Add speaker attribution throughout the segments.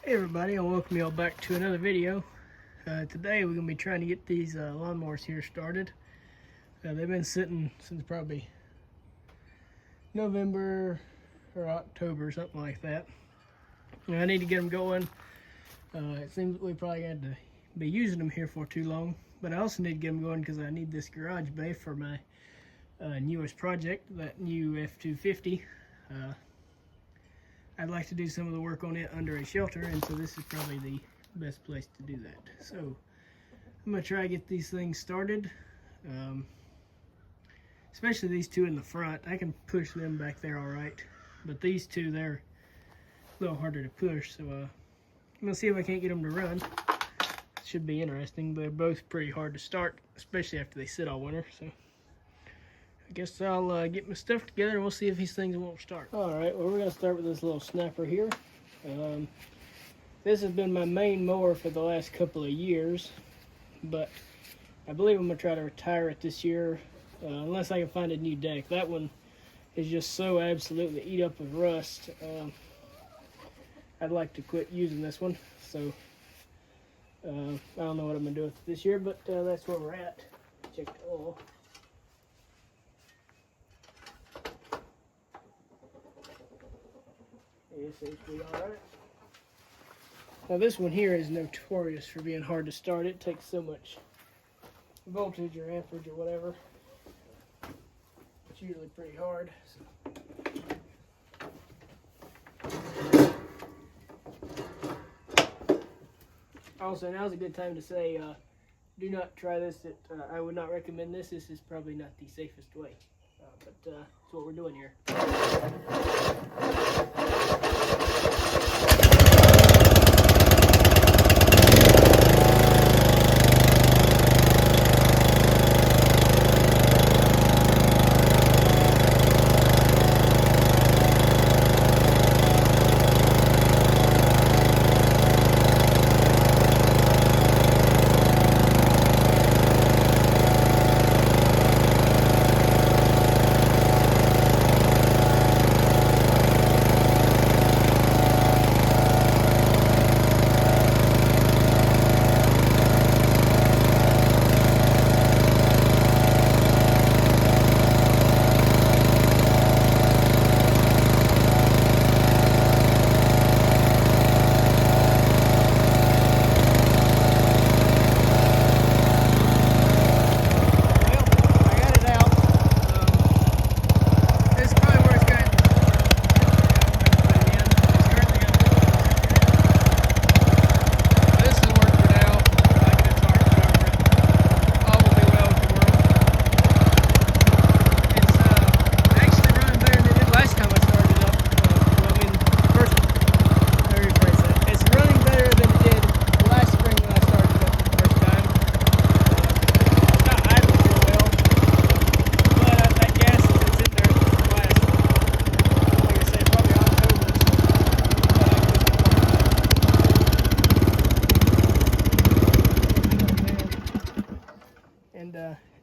Speaker 1: Hey everybody, and welcome y'all back to another video. Today we're going to be trying to get these lawnmowers here started. They've been sitting since probably November or October, something like that. I need to get them going. It seems we probably had to be using them here for too long, but I also need to get them going because I need this garage bay for my newest project, that new F250. I'd like to do some of the work on it under a shelter, and so this is probably the best place to do that. So I'm going to try to get these things started, especially these two in the front. I can push them back there all right, but these two, they're a little harder to push, so I'm going to see if I can't get them to run. It should be interesting. They're both pretty hard to start, especially after they sit all winter. So I guess I'll get my stuff together and we'll see if these things won't start. Alright, well, we're going to start with this little snapper here. This has been my main mower for the last couple of years, but I believe I'm going to try to retire it this year, unless I can find a new deck. That one is just so absolutely eat up with rust. I'd like to quit using this one, so I don't know what I'm going to do with it this year, but that's where we're at. Check the oil. It seems to be alright. Now this one here is notorious for being hard to start. It takes so much voltage or amperage or whatever. It's usually pretty hard. Also, now's a good time to say, do not try this. I would not recommend this. This is probably not the safest way. But that's what we're doing here.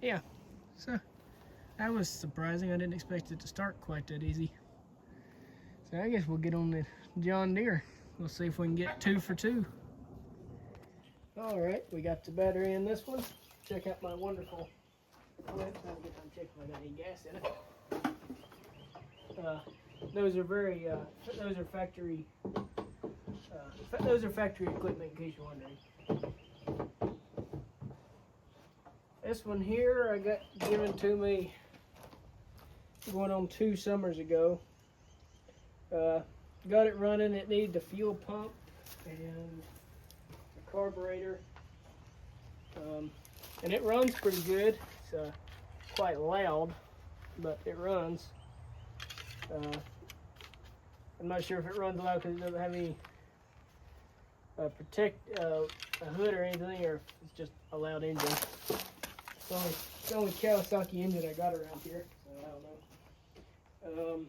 Speaker 1: Yeah, so that was surprising. I didn't expect it to start quite that easy. So I guess we'll get on the John Deere. We'll see if we can get 2 for 2. All right, we got the battery in this one. Check out my wonderful. Oh, I'm checking if I got any gas in it. Those are very. Those are factory. Those are factory equipment, in case you're wondering. This one here I got given to me going on 2 summers ago. Got it running. It needed the fuel pump and the carburetor. And it runs pretty good. It's quite loud, but it runs. I'm not sure if it runs loud because it doesn't have any a hood or anything, or if it's just a loud engine. It's the only Kawasaki engine I got around here, so I don't know.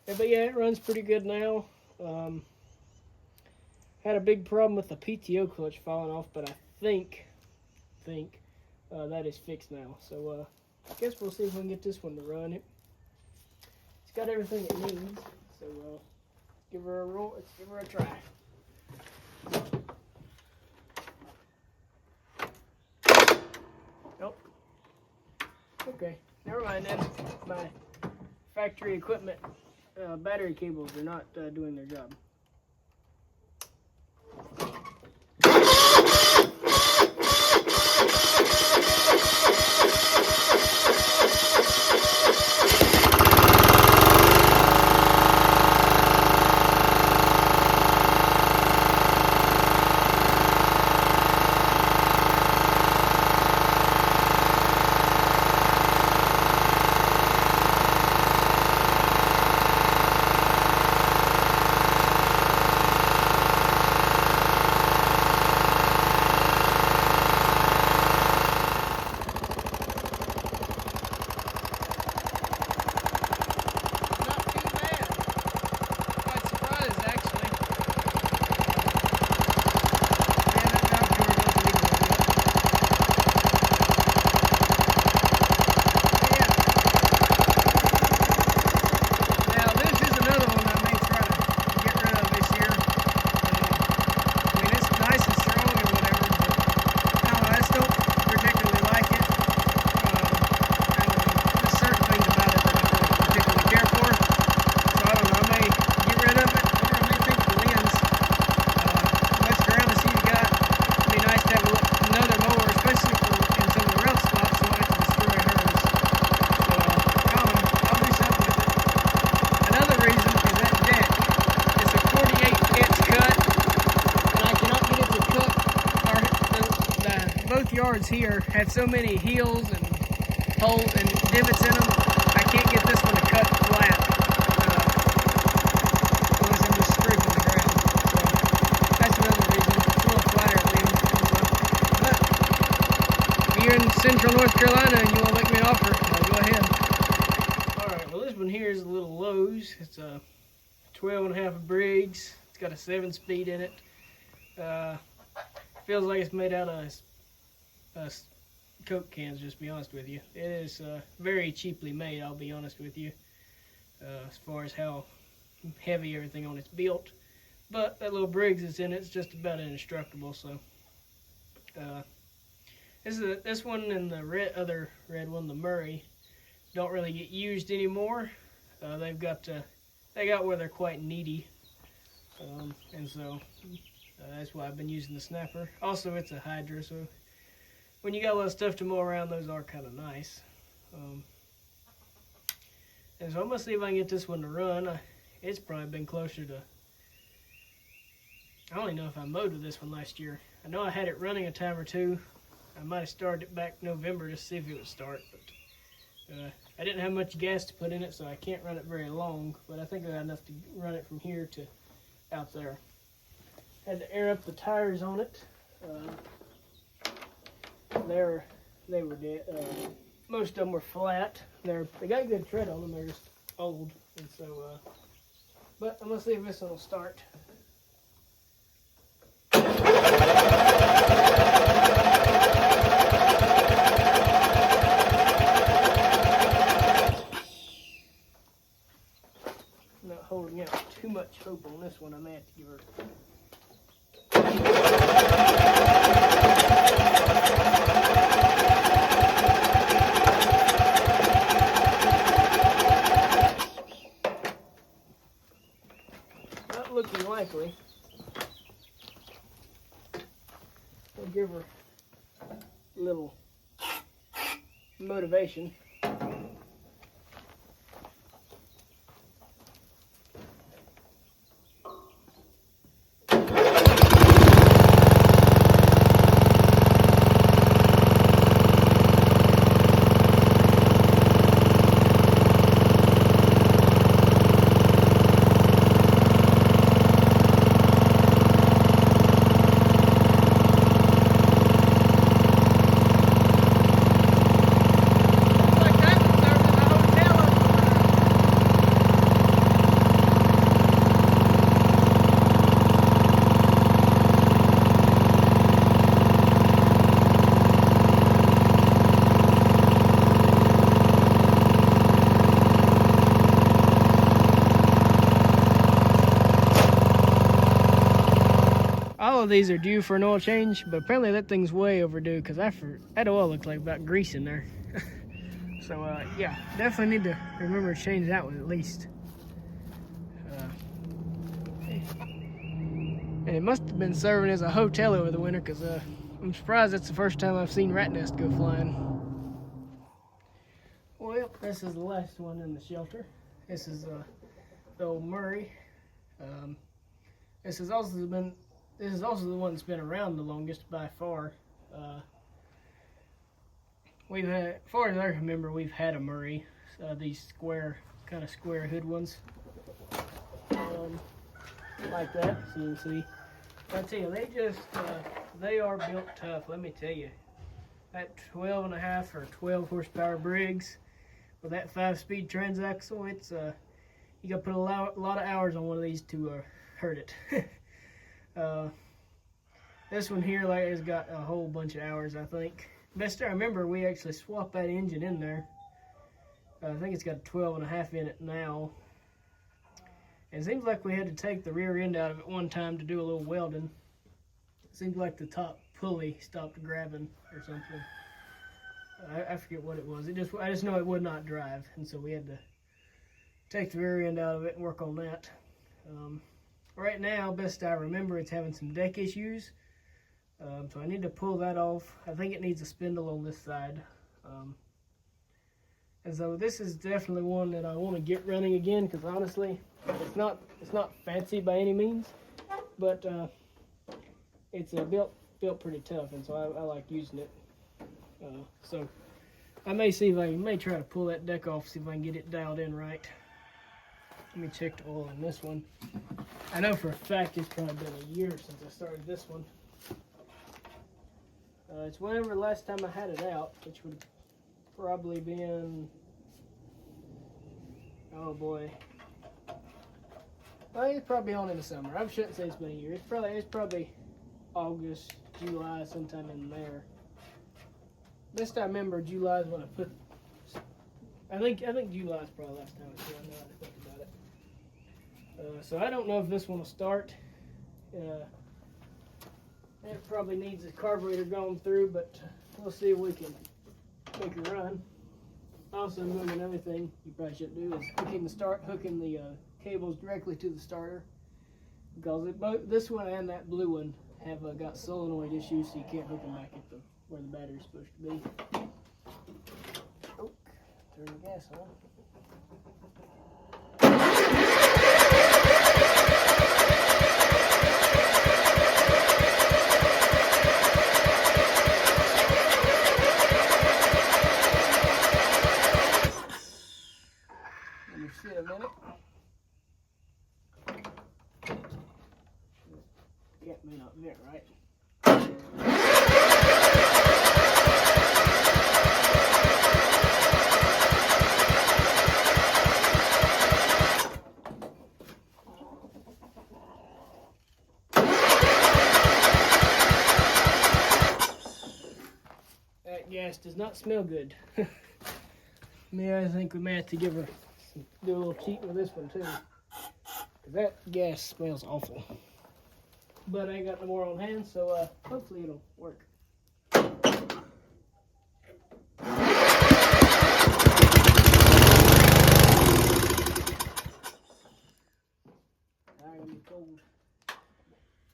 Speaker 1: But yeah, it runs pretty good now. Had a big problem with the PTO clutch falling off, but I think that is fixed now. So I guess we'll see if we can get this one to run. It's got everything it needs, so give her a roll. Let's give her a try. Nope. Okay, never mind then. My factory equipment battery cables are not doing their job. Yards here have so many heels and holes and divots in them. I can't get this one to cut flat unless I'm just scraping the ground. So that's another reason. It's a little flatter at the end. But if you're in central North Carolina and you want to make me an offer, go ahead. Alright, well this one here is a little Lowe's. It's a 12.5 Briggs. It's got a 7-speed in it. Feels like it's made out of Coke cans, just to be honest with you. It is very cheaply made, I'll be honest with you, as far as how heavy everything on it's built. But that little Briggs that's in it's just about indestructible. So this one and the other red one, the Murray, don't really get used anymore. They got where they're quite needy, and so that's why I've been using the snapper. Also, it's a Hydra, so when you got a lot of stuff to mow around, those are kind of nice. And so I'm going to see if I can get this one to run. It's probably been closer to, I don't even know if I mowed with this one last year. I know I had it running a time or two. I might have started it back November just to see if it would start. But I didn't have much gas to put in it, so I can't run it very long. But I think I got enough to run it from here to out there. Had to air up the tires on it. They were dead. Most of them were flat. They got good tread on them. They're just old, and so. But I'm gonna see if this one will start. Not holding out too much hope on this one. I may have to give her. Looking likely. I'll give her a little motivation. all of these are due for an oil change, but apparently that thing's way overdue because that oil looks like about grease in there. So yeah, definitely need to remember to change that one at least. And it must have been serving as a hotel over the winter because I'm surprised that's the first time I've seen rat nests go flying. Well, this is the last one in the shelter. This is the old Murray. This is also the one that's been around the longest by far. We've had, as far as I remember, we've had a Murray. These kind of square hood ones, like that. So you can see. I tell you, they are built tough. Let me tell you, that 12.5 or 12 horsepower Briggs with that 5-speed transaxle, it's you got to put a lot of hours on one of these to hurt it. This one here has got a whole bunch of hours, I think. Best I remember, we actually swapped that engine in there. I think it's got a 12.5 in it now. It seems like we had to take the rear end out of it one time to do a little welding. It seems like the top pulley stopped grabbing or something. I forget what it was. I just know it would not drive, and so we had to take the rear end out of it and work on that. Right now, best I remember, it's having some deck issues. So I need to pull that off. I think it needs a spindle on this side. And so this is definitely one that I want to get running again because honestly, it's not fancy by any means, but it's built pretty tough, and so I like using it. So I may try to pull that deck off, see if I can get it dialed in right. Let me check the oil on this one. I know for a fact it's probably been a year since I started this one. It's whenever the last time I had it out, which would probably been, oh boy. Well, it's probably on in the summer. I shouldn't say it's been a year. It's probably August, July, sometime in there. Best I remember, July is when I put. I think July is probably the last time I now that I think about it. So I don't know if this one will start. It probably needs a carburetor going through, but we'll see if we can make it run. Also, doing another thing you probably shouldn't do is hooking the cables directly to the starter, because this one and that blue one have got solenoid issues, so you can't hook them back at where the battery's supposed to be. Oh, turn the gas on. Sit a minute. Yeah, may not fit right. That gas does not smell good. I think we may have to do a little cheating with this one too, because that gas smells awful. But I ain't got no more on hand, so hopefully it'll work. I'm gonna be cold.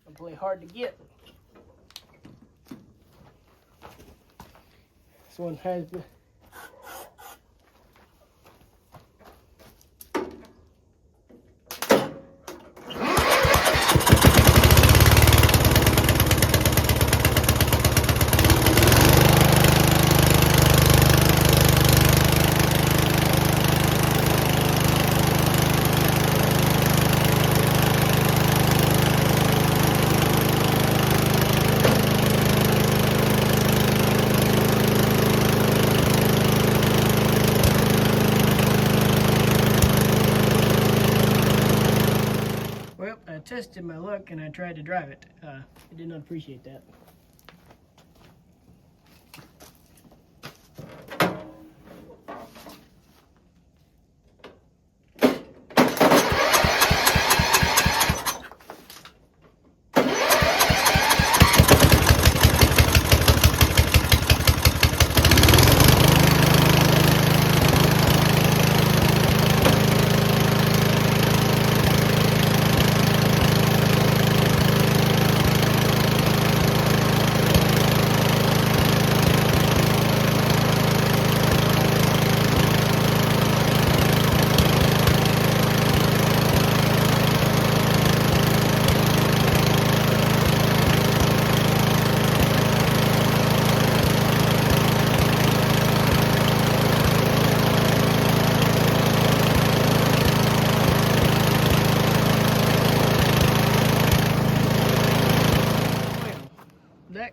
Speaker 1: I'm really hard to get. This one has been. Tested my luck and I tried to drive it. I did not appreciate that.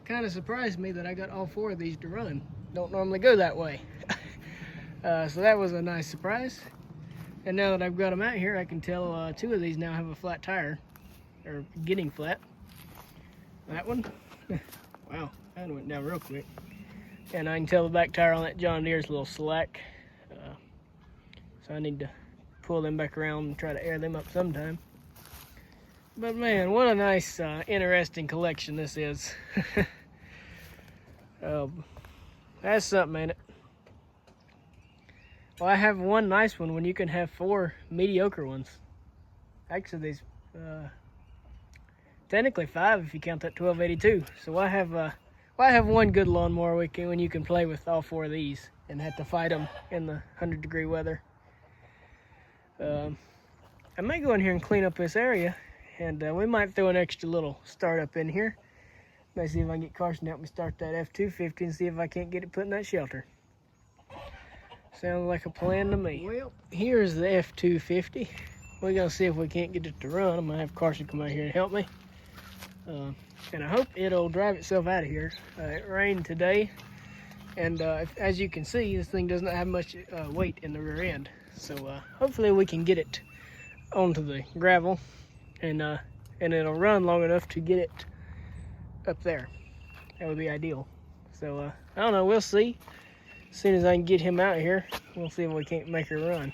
Speaker 1: kind of surprised me that I got all 4 of these to run. Don't normally go that way. So that was a nice surprise. And now that I've got them out here, I can tell 2 of these now have a flat tire, or getting flat. That one, wow, that went down real quick. And I can tell the back tire on that John Deere's a little slack. So I need to pull them back around and try to air them up sometime. But man, what a nice, interesting collection this is. That's something, ain't it? Well, I have one nice one when you can have 4 mediocre ones. Actually, these technically 5 if you count that 1282. So I have one good lawnmower when you can play with all 4 of these and have to fight them in the 100-degree weather. I might go in here and clean up this area, and we might throw an extra little startup in here. Might see if I can get Carson to help me start that F-250 and see if I can't get it put in that shelter. Sounds like a plan to me. Well, here's the F-250. We're gonna see if we can't get it to run. I'm gonna have Carson come out here and help me. And I hope it'll drive itself out of here. It rained today, and as you can see, this thing does not have much weight in the rear end. So hopefully we can get it onto the gravel, and it'll run long enough to get it up there. That would be ideal. So I don't know, we'll see. As soon as I can get him out here, we'll see if we can't make her run.